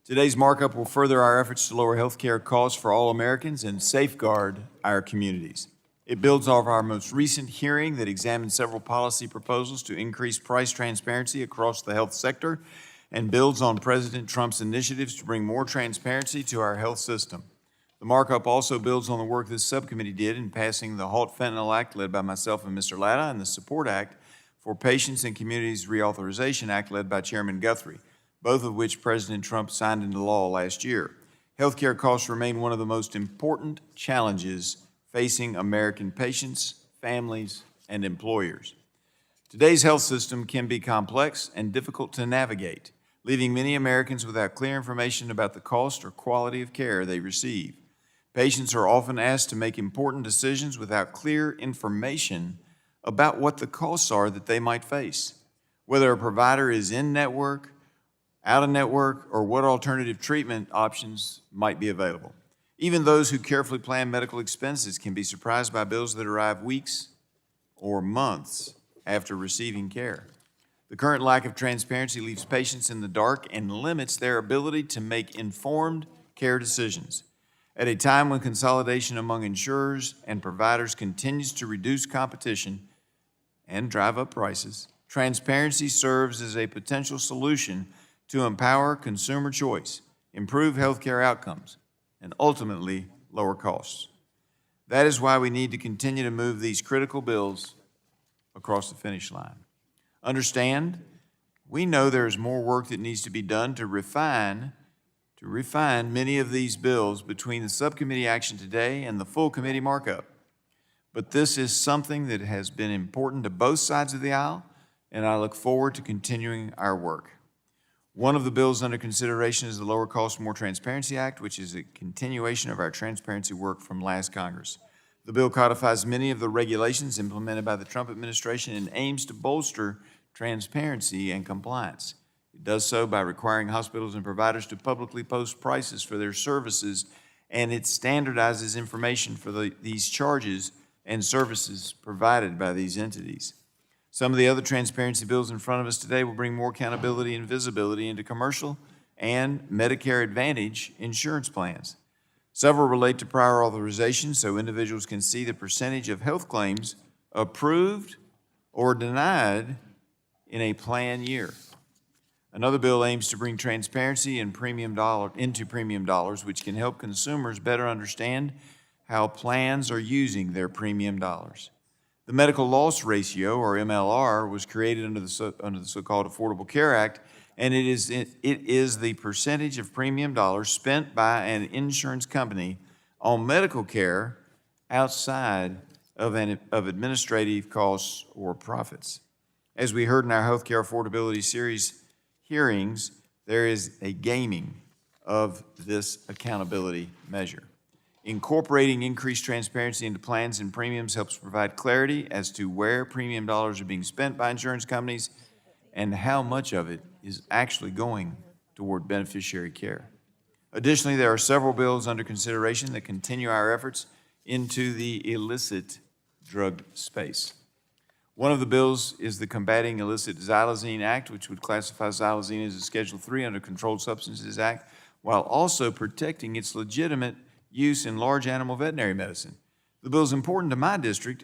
Today's markup will further our efforts to lower health care costs for all Americans and safeguard our communities. It builds off our most recent hearing that examined several policy proposals to increase price transparency across the health sector and builds on President Trump's initiatives to bring more transparency to our health system. The markup also builds on the work this subcommittee did in passing the Halt Fentanyl Act led by myself and Mr. Latta and the Support Act for Patients and Communities Reauthorization Act led by Chairman Guthrie, both of which President Trump signed into law last year. Healthcare costs remain one of the most important challenges facing American patients, families, and employers. Today's health system can be complex and difficult to navigate, leaving many Americans without clear information about the cost or quality of care they receive. Patients are often asked to make important decisions without clear information about what the costs are that they might face, whether a provider is in-network, out-of-network, or what alternative treatment options might be available. Even those who carefully plan medical expenses can be surprised by bills that arrive weeks or months after receiving care. The current lack of transparency leaves patients in the dark and limits their ability to make informed care decisions. At a time when consolidation among insurers and providers continues to reduce competition and drive up prices, transparency serves as a potential solution to empower consumer choice, improve healthcare outcomes, and ultimately lower costs. That is why we need to continue to move these critical bills across the finish line. Understand, we know there is more work that needs to be done to refine many of these bills between the subcommittee action today and the full committee markup. But this is something that has been important to both sides of the aisle, and I look forward to continuing our work. One of the bills under consideration is the Lower Cost, More Transparency Act, which is a continuation of our transparency work from last Congress. The bill codifies many of the regulations implemented by the Trump administration and aims to bolster transparency and compliance. It does so by requiring hospitals and providers to publicly post prices for their services, and it standardizes information for these charges and services provided by these entities. Some of the other transparency bills in front of us today will bring more accountability and visibility into commercial and Medicare Advantage insurance plans. Several relate to prior authorization so individuals can see the percentage of health claims approved or denied in a plan year. Another bill aims to bring transparency into premium dollars, which can help consumers better understand how plans are using their premium dollars. The medical loss ratio, or MLR, was created under the so-called Affordable Care Act, and it is the percentage of premium dollars spent by an insurance company on medical care outside of administrative costs or profits. As we heard in our Healthcare Affordability Series hearings, there is a gaming of this accountability measure. Incorporating increased transparency into plans and premiums helps provide clarity as to where premium dollars are being spent by insurance companies and how much of it is actually going toward beneficiary care. Additionally, there are several bills under consideration that continue our efforts into the illicit drug space. One of the bills is the Combating Illicit Xylazine Act, which would classify xylazine as a Schedule III under Controlled Substances Act, while also protecting its legitimate use in large animal veterinary medicine. The bill is important to my district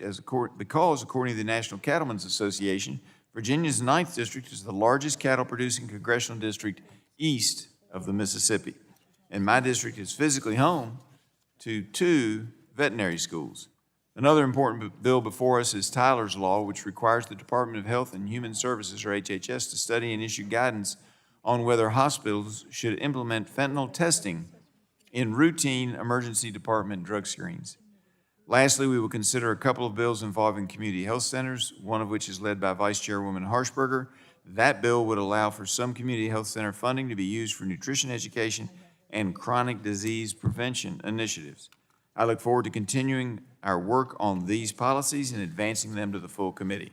because, according to the National Cattlemen's Association, Virginia's 9th District is the largest cattle-producing congressional district east of the Mississippi, and my district is physically home to 2 veterinary schools. Another important bill before us is Tyler's Law, which requires the Department of Health and Human Services, or HHS, to study and issue guidance on whether hospitals should implement fentanyl testing in routine emergency department drug screens. Lastly, we will consider a couple of bills involving community health centers, one of which is led by Vice Chairwoman Harshberger. That bill would allow for some community health center funding to be used for nutrition education and chronic disease prevention initiatives. I look forward to continuing our work on these policies and advancing them to the full committee.